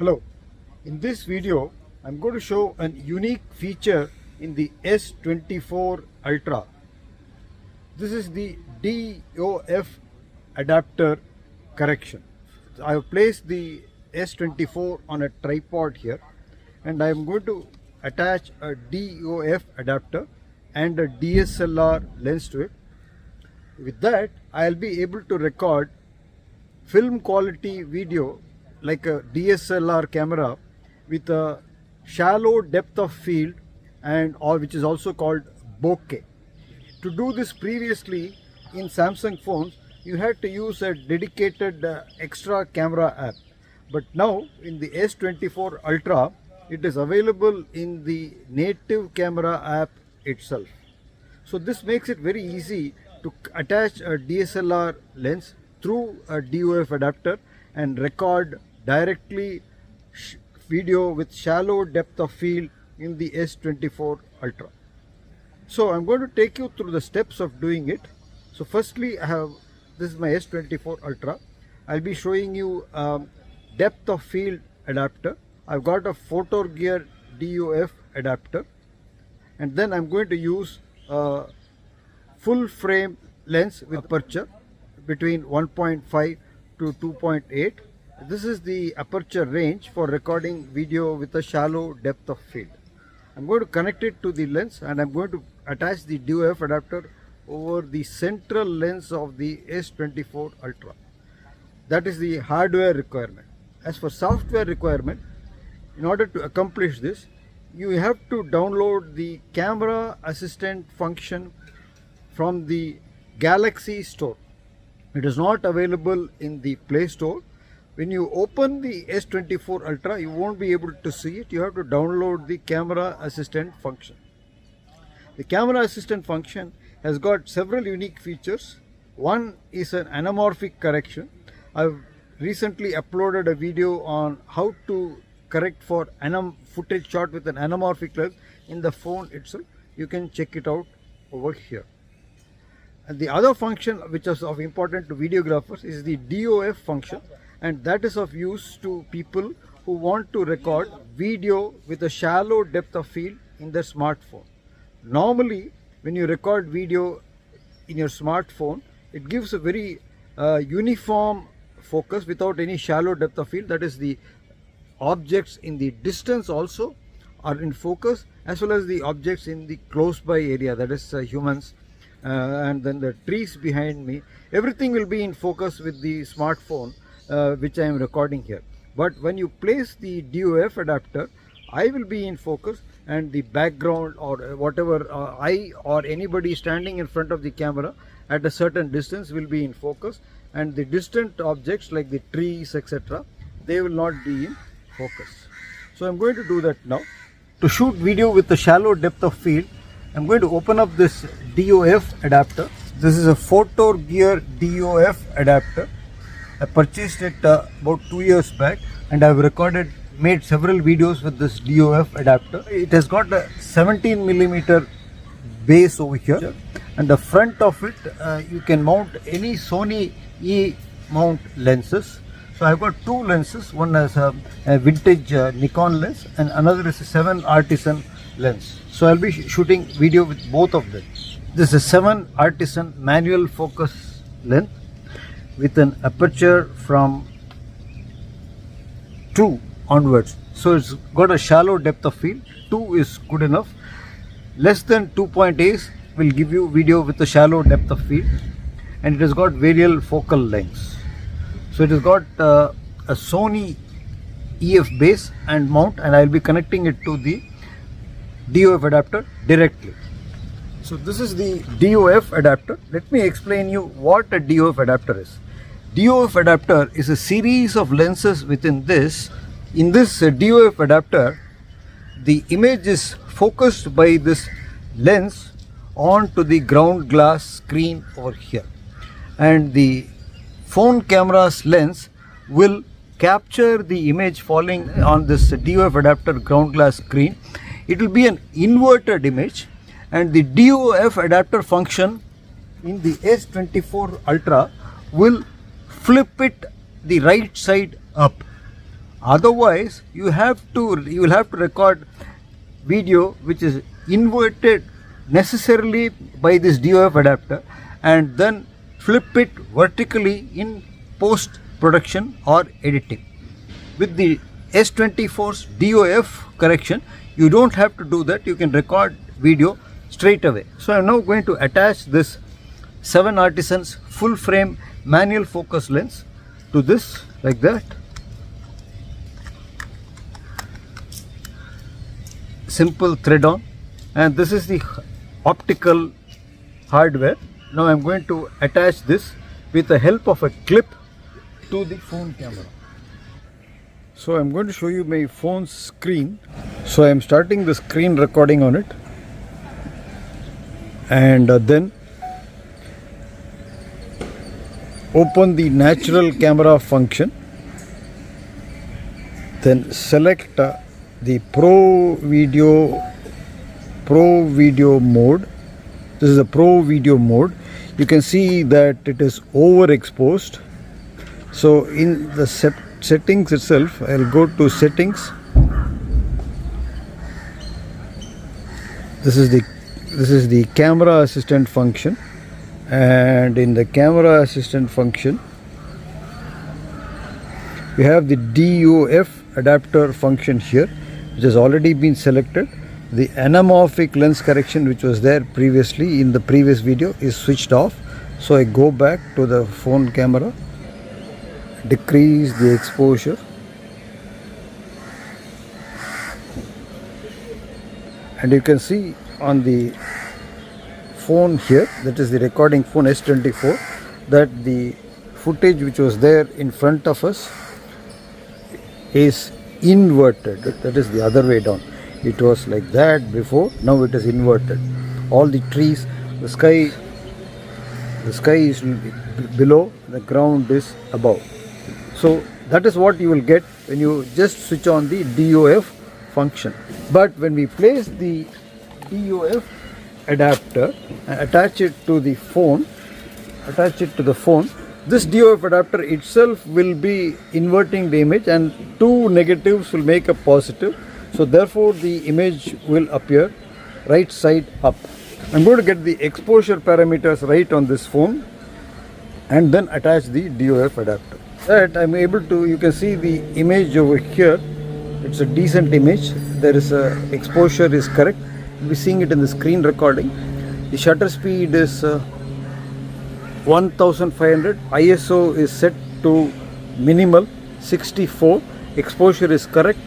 Hello, in this video I'm going to show a unique feature in the S24 Ultra. This is the DOF adapter correction. I have placed the S24 on a tripod here and I am going to attach a DOF adapter and a DSLR lens to it. With that, I'll be able to record film quality video like a DSLR camera with a shallow depth of field and which is also called bokeh. To do this previously in Samsung phones, you had to use a dedicated extra camera app. But now in the S24 Ultra, it is available in the native camera app itself. So this makes it very easy to attach a DSLR lens through a DOF adapter and record directly video with shallow depth of field in the S24 Ultra. So I'm going to take you through the steps of doing it. So firstly, this is my S24 Ultra. I'll be showing you depth of field adapter. I've got a PhotoGear DOF adapter, and then I'm going to use a full frame lens with aperture between 1.5 to 2.8. This is the aperture range for recording video with a shallow depth of field. I'm going to connect it to the lens and I'm going to attach the DOF adapter over the central lens of the S24 Ultra. That is the hardware requirement. As for software requirement, in order to accomplish this, you have to download the camera assistant function from the Galaxy Store. It is not available in the Play Store. When you open the S24 Ultra, you won't be able to see it. You have to download the camera assistant function. The camera assistant function has got several unique features. One is an anamorphic correction. I've recently uploaded a video on how to correct for footage shot with an anamorphic lens in the phone itself. You can check it out over here. And the other function which is of importance to videographers is the DOF function, and that is of use to people who want to record video with a shallow depth of field in their smartphone. Normally, when you record video in your smartphone, it gives a very uniform focus without any shallow depth of field. That is, the objects in the distance also are in focus, as well as the objects in the close by area, that is humans, and then the trees behind me. Everything will be in focus with the smartphone which I am recording here. But when you place the DOF adapter, I will be in focus and the background or whatever I or anybody standing in front of the camera at a certain distance will be in focus, and the distant objects like the trees, etc., they will not be in focus. So I'm going to do that now. To shoot video with a shallow depth of field, I'm going to open up this DOF adapter. This is a PhotoGear DOF adapter. I purchased it about 2 years back, and I've made several videos with this DOF adapter. It has got a 17mm base over here, and the front of it you can mount any Sony E-mount lenses. So I've got two lenses. One is a vintage Nikon lens, and another is a 7 Artisan lens. So I'll be shooting video with both of them. This is a 7 Artisan manual focus lens with an aperture from 2 onwards. So it's got a shallow depth of field. 2 is good enough. Less than 2.8 will give you video with a shallow depth of field, and it has got variable focal lengths. So it has got a Sony EF base and mount, and I'll be connecting it to the DOF adapter directly. So this is the DOF adapter. Let me explain you what a DOF adapter is. DOF adapter is a series of lenses within this. In this DOF adapter, the image is focused by this lens onto the ground glass screen over here, and the phone camera's lens will capture the image falling on this DOF adapter ground glass screen. It will be an inverted image, and the DOF adapter function in the S24 Ultra will flip it the right side up. Otherwise you will have to record video which is inverted necessarily by this DOF adapter and then flip it vertically in post production or editing. With the S24's DOF correction, you don't have to do that. You can record video straight away. So I'm now going to attach this 7 Artisans full frame manual focus lens to this like that. Simple thread on, and this is the optical hardware. Now I'm going to attach this with the help of a clip to the phone camera. So I'm going to show you my phone's screen. So I'm starting the screen recording on it, and then open the natural camera function, then select the Pro Video mode. This is a Pro Video mode. You can see that it is overexposed. So in the settings itself, I'll go to settings. This is the camera assistant function, and in the camera assistant function we have the DOF adapter function here, which has already been selected. The anamorphic lens correction, which was there previously in the previous video, is switched off. So I go back to the phone camera, decrease the exposure, and you can see on the phone here, that is the recording phone S24, that the footage which was there in front of us is inverted. That is the other way down. It was like that before, now it is inverted. All the trees, the sky is below, the ground is above. So that is what you will get when you just switch on the DOF function. But when we place the DOF adapter and attach it to the phone, this DOF adapter itself will be inverting the image, and two negatives will make a positive. So therefore the image will appear right side up. I'm going to get the exposure parameters right on this phone and then attach the DOF adapter. That I'm able to, you can see the image over here. It's a decent image. There is a exposure is correct. You'll be seeing it in the screen recording. The shutter speed is 1500. ISO is set to minimal 64. Exposure is correct,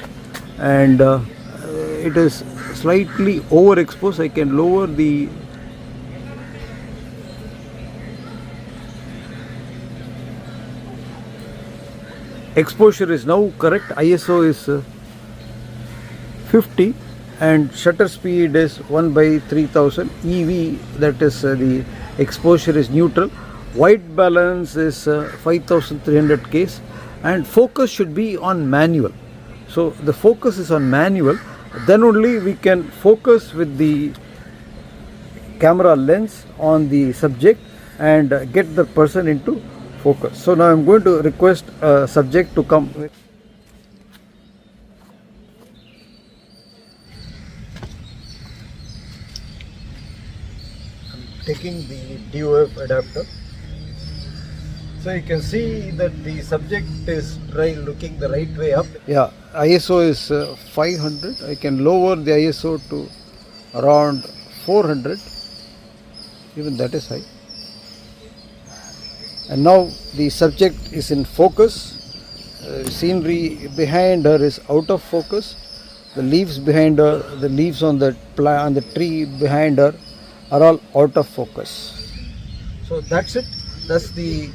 and it is slightly overexposed. I can lower the exposure is now correct. ISO is 50 and shutter speed is 1/3000. EV, that is the exposure is neutral. White balance is 5300 case, and focus should be on manual. So the focus is on manual, then only we can focus with the camera lens on the subject and get the person into focus. So now I'm going to request a subject to come with. I'm taking the DOF adapter. So you can see that the subject is looking the right way up. Yeah, ISO is 500. I can lower the ISO to around 400. Even that is high. And now the subject is in focus. Scenery behind her is out of focus. The leaves behind her, the leaves on the tree behind her are all out of focus. So that's it. That's the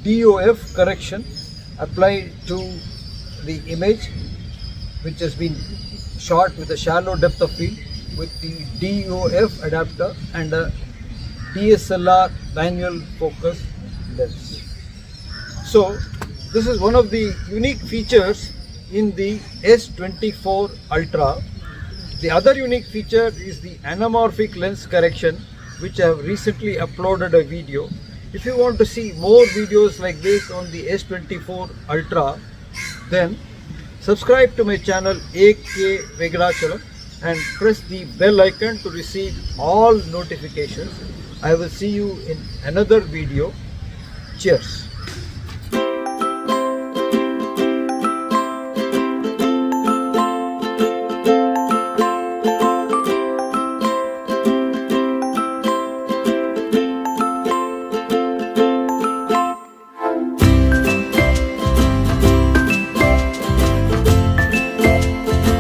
DOF correction applied to the image which has been shot with a shallow depth of field with the DOF adapter and a DSLR manual focus lens. So this is one of the unique features in the S24 Ultra. The other unique feature is the anamorphic lens correction, which I have recently uploaded a video. If you want to see more videos like this on the S24 Ultra, then Subscribe to my channel AK Vegalachalam and press the bell icon to receive all notifications. I will see you in another video. Cheers.